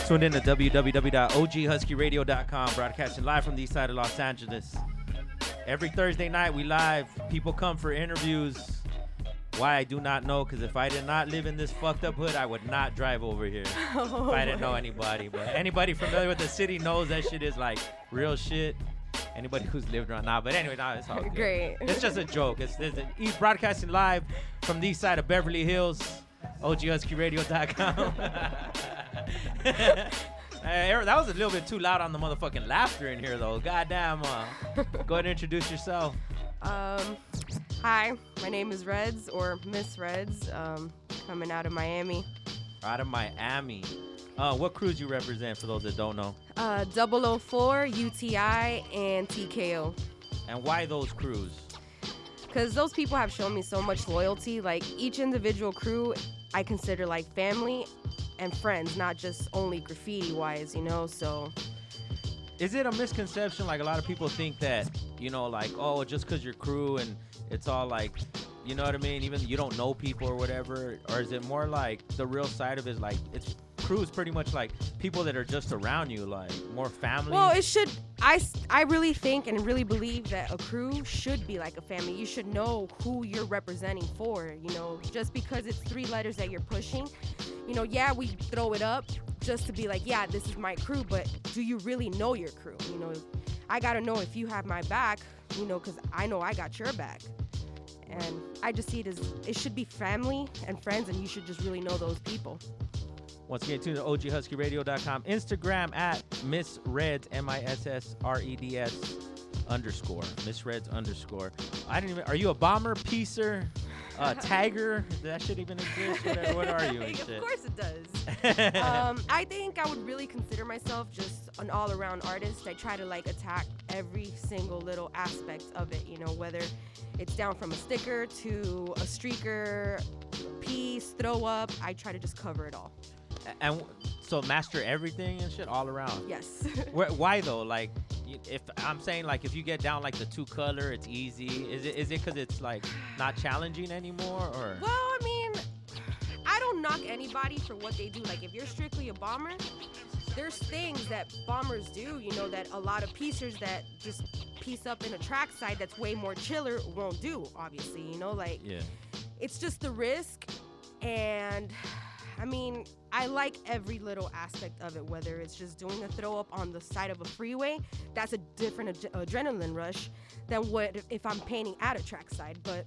Tuned in to www.oghuskyradio.com, broadcasting live from the east side of Los Angeles. Every Thursday night, we live. People come for interviews. Why, I do not know, because if I did not live in this fucked up hood, I would not drive over here if I didn't know anybody. But anybody familiar with the city knows that shit is like real shit. Anybody who's lived around now. But anyway, no, it's all good. Great. It's just a joke. It's East broadcasting live from the east side of Beverly Hills. OGHuskyRadio.com. That was a little bit too loud on the motherfucking laughter in here, though. Goddamn. Go ahead and introduce yourself. Hi, my name is Reds, or Miss Reds, coming out of Miami. Out of Miami. What crews you represent, for those that don't know? 004, UTI, and TKO. And why those crews? Because those people have shown me so much loyalty. Like, each individual crew I consider like family and friends, not just only graffiti-wise, you know, so... Is it a misconception, like a lot of people think that, you know, like, oh, just because you're crew and it's all like, you know what I mean, even you don't know people or whatever, or is it more like the real side of it is like, it's crew is pretty much like people that are just around you, like more family? Well, it should, I really think and really believe that a crew should be like a family. You should know who you're representing for, you know, just because it's 3 letters that you're pushing, you know, yeah, we throw it up just to be like, yeah, this is my crew, but do you really know your crew? You know, I gotta know if you have my back, you know, because I know I got your back. And I just see it as, it should be family and friends, and you should just really know those people. Once again, tune to OGHuskyRadio.com. Instagram at missreds, MISSREDS _ missreds _ I didn't even, are you a bomber, piecer, tagger? Does that shit even exist? What are you and shit? Of course it does. I think I would really consider myself just an all-around artist. I try to like attack every single little aspect of it, you know, whether it's down from a sticker to a streaker, piece, throw up. I try to just cover it all. And so master everything and shit all around? Yes. Why though? Like, if I'm saying like if you get down like the 2 color, it's easy. Is it because it's like not challenging anymore, or? Well, I mean, I don't knock anybody for what they do. Like, if you're strictly a bomber, there's things that bombers do, you know, that a lot of piecers that just piece up in a track side that's way more chiller won't do, obviously, you know, like, yeah. It's just the risk. And I mean, I like every little aspect of it, whether it's just doing a throw up on the side of a freeway. That's a different adrenaline rush than what if I'm painting at a track side. But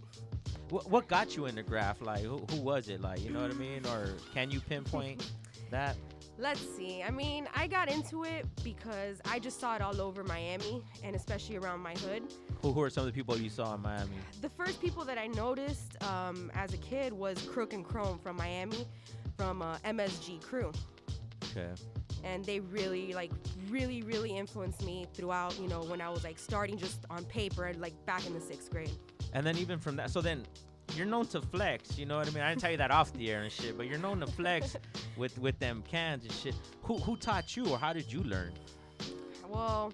what got you into graph? Like, who was it? Like, you know what I mean? Or can you pinpoint that? Let's see. I mean, I got into it because I just saw it all over Miami, and especially around my hood. Who are some of the people you saw in Miami? The first people that I noticed as a kid was Crook and Chrome from Miami, from MSG crew. Okay. And they really influenced me throughout, you know, when I was like starting just on paper, like back in the 6th grade. And then even from that, so then you're known to flex, you know what I mean? I didn't tell you that off the air and shit, but you're known to flex with them cans and shit. Who taught you, or how did you learn? Well,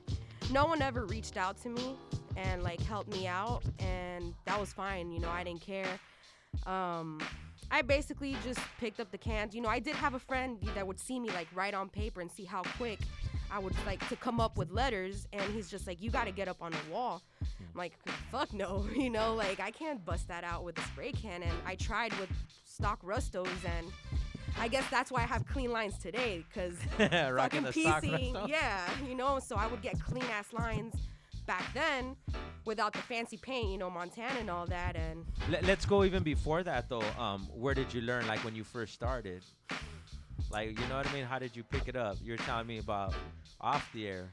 no one ever reached out to me and like helped me out, and that was fine, you know, I didn't care. I basically just picked up the cans. You know, I did have a friend that would see me like write on paper and see how quick I would like to come up with letters, and he's just like, you got to get up on the wall. I'm like, fuck no, you know, like I can't bust that out with a spray can. And I tried with stock Rustos, and I guess that's why I have clean lines today, because fucking piecing, yeah, you know, so I would get clean ass lines back then without the fancy paint, you know, Montana and all that. And let's go even before that though. Where did you learn, like when you first started? Like, you know what I mean? How did you pick it up? You were telling me about off the air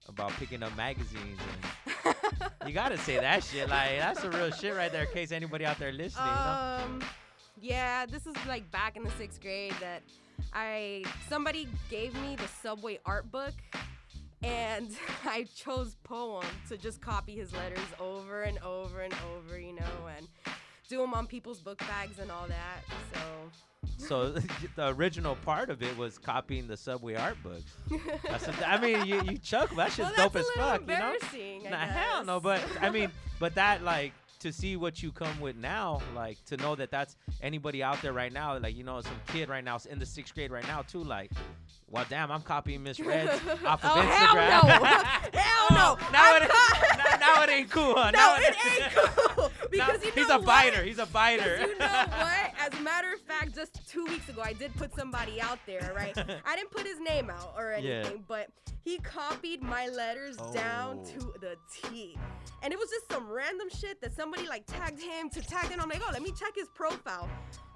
about picking up magazines, and you gotta say that shit. Like, that's the real shit right there, in case anybody out there listening. You know? Yeah, this is like back in the 6th grade that somebody gave me the Subway art book, and I chose Poem to just copy his letters over and over and over, you know, and do them on people's book bags and all that. So the original part of it was copying the Subway art books. I mean, you chuckle. That shit's dope as fuck, you know? Nah, hell no. But I mean, but that, like, to see what you come with now, like, to know that that's anybody out there right now, like, you know, some kid right now in the 6th grade right now too, like, Well, damn, I'm copying missread off of Oh, Instagram. hell no. Hell no. Now it ain't cool, huh? No, it ain't cool. Because you know he's a what? biter. He's a biter. You know what? As a matter of fact, just 2 weeks ago, I did put somebody out there, right? I didn't put his name out or anything, but he copied my letters down to the T. And it was just some random shit that somebody like tagged him to tag him. I'm like, oh, let me check his profile.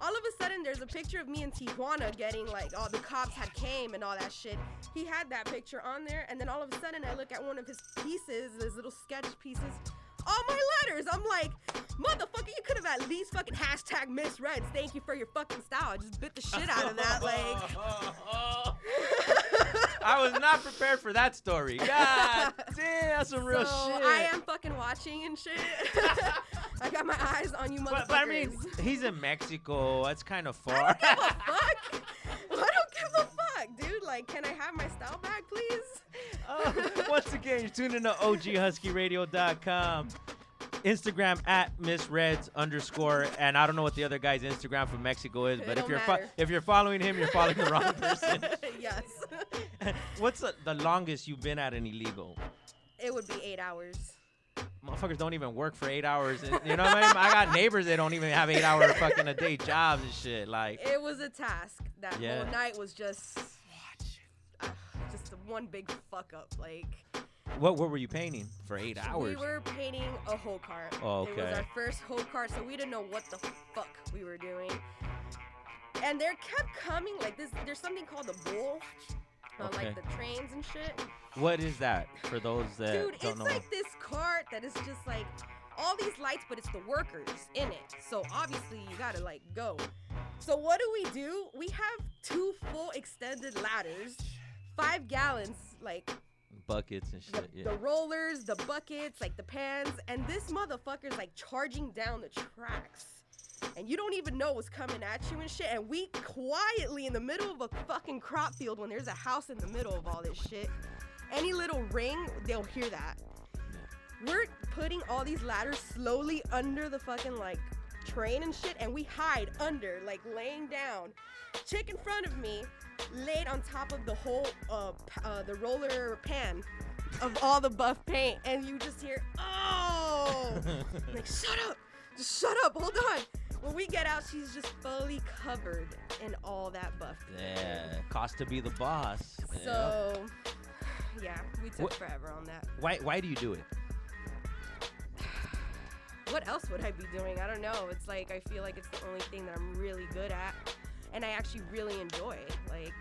All of a sudden, there's a picture of me in Tijuana getting like, oh, the cops had came and all that shit. He had that picture on there, and then all of a sudden, I look at one of his pieces, his little sketch pieces, all my letters. I'm like, motherfucker, you could have at least fucking hashtag missreads. Thank you for your fucking style. I just bit the shit out of that, like. I was not prepared for that story. God damn, that's some real shit. I am fucking watching and shit. I got my eyes on you, motherfuckers. But I mean, he's in Mexico. That's kind of far. I don't give a fuck. I don't give a fuck, dude. Like, can I have my style back, please? Once again, you're tuned into OGHuskyRadio.com. Instagram at missreads_, and I don't know what the other guy's Instagram from Mexico is, but if you're following him, you're following the wrong person. Yes. What's the longest you've been at an illegal? It would be 8 hours. Motherfuckers don't even work for 8 hours. You know what I mean? I got neighbors that don't even have 8 hour fucking a day jobs and shit. Like, it was a task. That whole night was just one big fuck up. Like, what were you painting for 8 hours? We were painting a whole cart. Oh, okay. It was our first whole cart, so we didn't know what the fuck we were doing. And there kept coming like this. There's something called a bull. Like the trains and shit. What is that for those that don't know? Dude, it's like this cart that is just like all these lights, but it's the workers in it. So obviously you gotta like go. So what do? We have 2 full extended ladders, 5 gallons, like buckets and shit. The rollers, the buckets, like the pans, and this motherfucker's like charging down the tracks. And you don't even know what's coming at you and shit. And we quietly in the middle of a fucking crop field when there's a house in the middle of all this shit. Any little ring, they'll hear that. We're putting all these ladders slowly under the fucking like train and shit. And we hide under, like laying down. Chick in front of me laid on top of the whole, the roller pan of all the buff paint. And you just hear, oh, like shut up. Just shut up, hold on. When we get out, she's just fully covered in all that buff. Yeah, cost to be the boss. So, yeah, we took forever on that. Why do you do it? What else would I be doing? I don't know. It's like I feel like it's the only thing that I'm really good at, and I actually really enjoy. Like,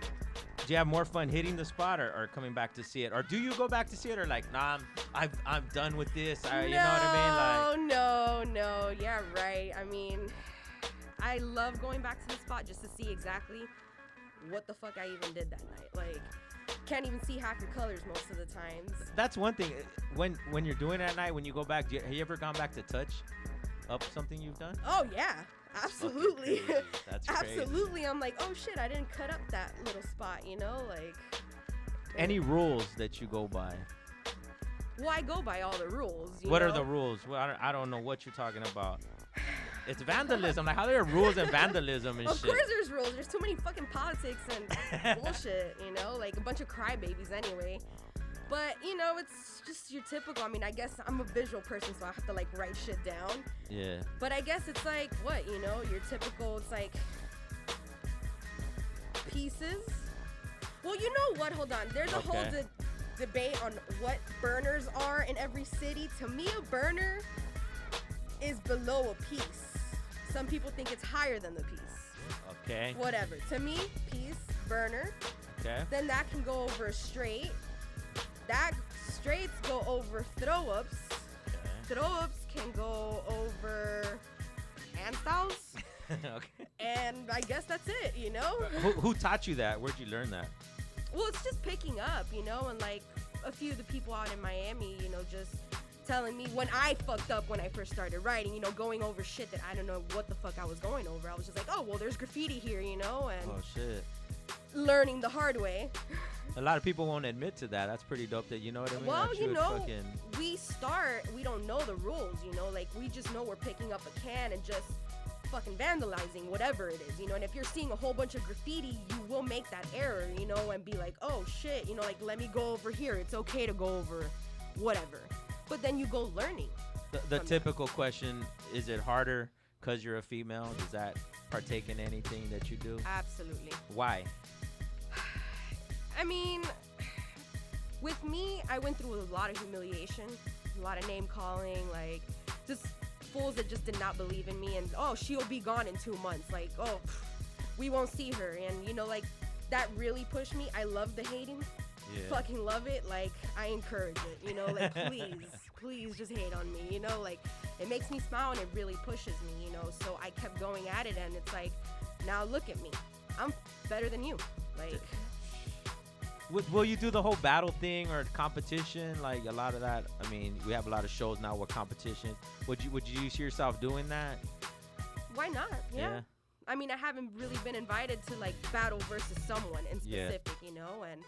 do you have more fun hitting the spot or coming back to see it? Or do you go back to see it or like, nah, I'm done with this? You know what I mean? Like, no. Yeah, right. I mean, I love going back to the spot just to see exactly what the fuck I even did that night. Like, can't even see half your colors most of the times. That's one thing. When you're doing that night, when you go back, have you ever gone back to touch up something you've done? Oh, yeah. Absolutely. That's crazy. Absolutely. I'm like, oh shit, I didn't cut up that little spot, you know? Like, any rules that you go by? Well, I go by all the rules. What are the rules? Well, I don't know what you're talking about. It's vandalism. Like, how there are rules and vandalism and shit? Of course there's rules. There's too many fucking politics and bullshit, you know? Like, a bunch of crybabies anyway. But, you know, it's just your typical. I mean, I guess I'm a visual person, so I have to, like, write shit down. Yeah. But I guess it's like, what, you know? Your typical, it's like, pieces. Well, you know what? Hold on. There's a whole debate on what burners are in every city. To me, a burner is below a piece. Some people think it's higher than the piece. Okay. Whatever. To me, piece, burner. Okay. Then that can go over a straight. That straights go over throw-ups. Okay. Throw-ups can go over handstyles. Okay. And I guess that's it, you know? Who taught you that? Where'd you learn that? Well, it's just picking up, you know? And, like, a few of the people out in Miami, you know, just telling me when I fucked up when I first started writing, you know, going over shit that I don't know what the fuck I was going over. I was just like, oh, well, there's graffiti here, you know? And oh, shit. Learning the hard way. A lot of people won't admit to that. That's pretty dope that, you know what I mean? Well, you know, we don't know the rules, you know? Like, we just know we're picking up a can and just fucking vandalizing, whatever it is, you know. And if you're seeing a whole bunch of graffiti, you will make that error, you know, and be like, oh shit, you know, like, let me go over here. It's okay to go over whatever. But then you go learning. The typical question, is it harder because you're a female? Does that partake in anything that you do? Absolutely. Why? I mean, with me, I went through a lot of humiliation, a lot of name calling, like, just fools that just did not believe in me, and oh, she'll be gone in 2 months, like, oh, we won't see her, and you know, like, that really pushed me. I love the hating, fucking love it, like, I encourage it, you know, like, please just hate on me, you know, like, it makes me smile and it really pushes me, you know, so I kept going at it, and it's like, now look at me, I'm better than you, like. Will you do the whole battle thing or competition? Like a lot of that. I mean, we have a lot of shows now with competition. Would you see yourself doing that? Why not? Yeah. I mean, I haven't really been invited to like battle versus someone in specific, you know, and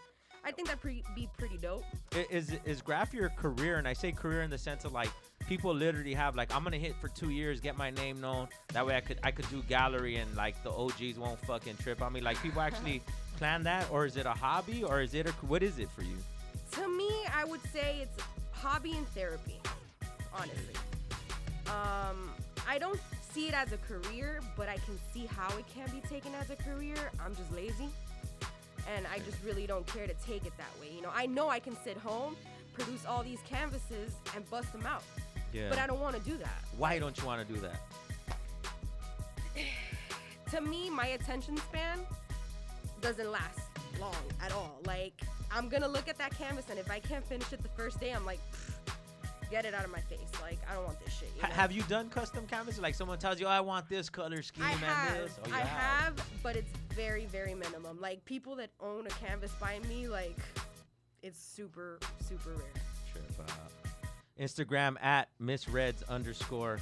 I think that'd be pretty dope. Is graph your career? And I say career in the sense of like people literally have like, I'm gonna hit for 2 years, get my name known. That way I could do gallery and like the OGs won't fucking trip on me. Like people actually plan that, or is it a hobby, or is it what is it for you? To me, I would say it's hobby and therapy, honestly. I don't see it as a career, but I can see how it can be taken as a career. I'm just lazy, and I just really don't care to take it that way. You know I can sit home, produce all these canvases, and bust them out. Yeah. But I don't want to do that. Why don't you want to do that? To me, my attention span doesn't last long at all. Like, I'm gonna look at that canvas, and if I can't finish it the first day, I'm like, get it out of my face. Like, I don't want this shit. You know? Have you done custom canvases? Like someone tells you, oh, I want this color scheme and this? Oh, I have, but it's very, very minimum. Like, people that own a canvas by me, like, it's super, super rare. Trip out. Instagram at missreads_.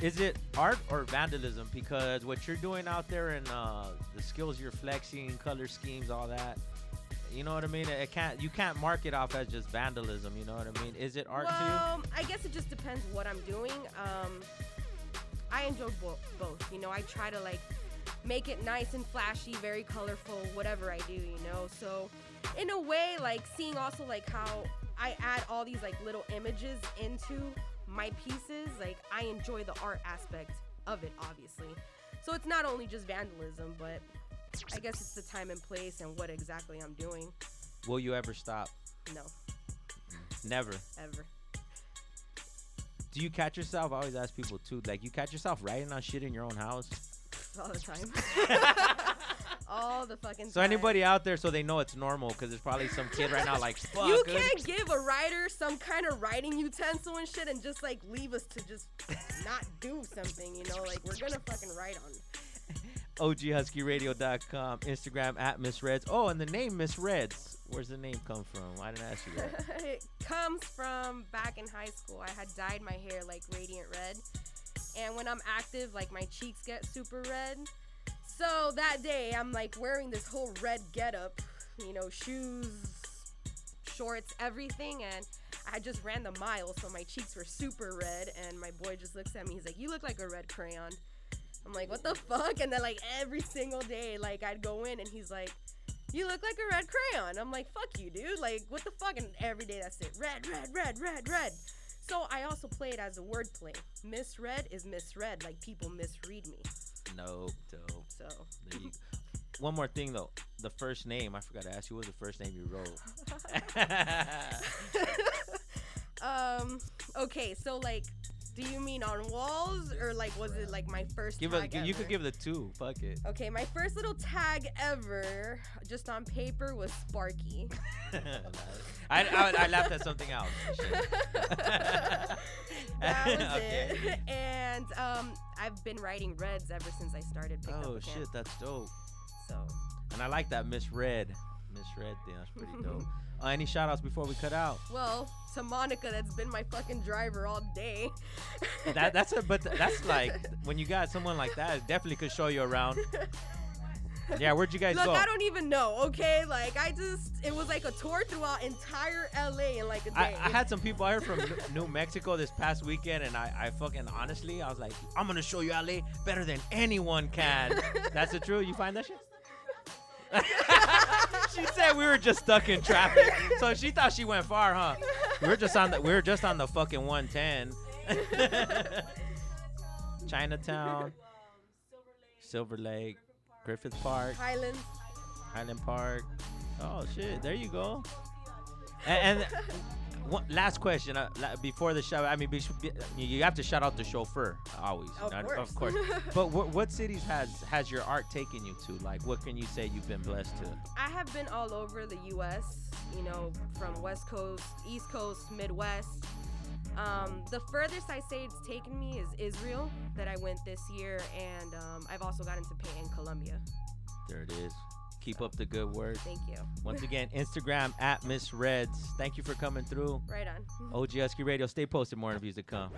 Is it art or vandalism? Because what you're doing out there and the skills you're flexing, color schemes, all that, you know what I mean? You can't mark it off as just vandalism. You know what I mean? Is it art to you? Well, I guess it just depends what I'm doing. I enjoy both. You know, I try to like make it nice and flashy, very colorful, whatever I do. You know, so in a way, like seeing also like how I add all these like little images into my pieces, like I enjoy the art aspect of it, obviously. So it's not only just vandalism, but I guess it's the time and place and what exactly I'm doing. Will you ever stop? No. Never? Ever. Do you catch yourself? I always ask people too, like you catch yourself writing on shit in your own house? All the time. All the fucking time. So anybody out there, so they know it's normal, because there's probably some kid right now like, fuck. You can't give a writer some kind of writing utensil and shit and just like leave us to just not do something, you know? Like, we're gonna fucking write on OGHuskyRadio.com, Instagram at missreads. Oh, and the name missreads. Where's the name come from? I didn't ask you that. It comes from back in high school. I had dyed my hair like radiant red. And when I'm active, like my cheeks get super red. So that day, I'm like wearing this whole red getup, you know, shoes, shorts, everything. And I just ran the mile, so my cheeks were super red. And my boy just looks at me. He's like, you look like a red crayon. I'm like, what the fuck? And then like every single day, like I'd go in and he's like, you look like a red crayon. I'm like, fuck you, dude. Like, what the fuck? And every day that's it. Red, red, red, red, red. So I also play it as a wordplay. Misread is misread. Like, people misread me. Nope, dope. So. There you go. One more thing, though. The first name. I forgot to ask you, what was the first name you wrote? Okay, so, like, do you mean on walls, or, like, was it, like, my first tag ever? You could give the two. Fuck it. Okay, my first little tag ever, just on paper, was Sparky. I laughed at something else. That was it. And I've been writing reds ever since I started picking up a pen. Shit, that's dope. So. And I like that misread thing. That's pretty dope. Any shout outs before we cut out? Well, to Monica, that's been my fucking driver all day. But that's like, when you got someone like that, it definitely could show you around. Yeah, where'd you guys Look, go? I don't even know, okay? Like, it was like a tour throughout entire LA in like a day. I had some people out here from New Mexico this past weekend, and I fucking honestly, I was like, I'm gonna show you LA better than anyone can. That's the truth. You find that shit? She said we were just stuck in traffic, so she thought she went far, huh? We were just on the fucking 110. Chinatown, Silver Lake, Griffith Park, Highland Park. Oh shit, there you go. And one, last question before the show. I mean, you have to shout out the chauffeur always. Of course. But what cities has your art taken you to? Like, what can you say you've been blessed to? I have been all over the U.S. You know, from West Coast, East Coast, Midwest. The furthest I say it's taken me is Israel, that I went this year, and I've also gotten to paint in Colombia. There it is. Keep up the good work. Thank you. Once again, Instagram at missreads. Thank you for coming through. Right on. Ogusky Radio. Stay posted. More interviews to come.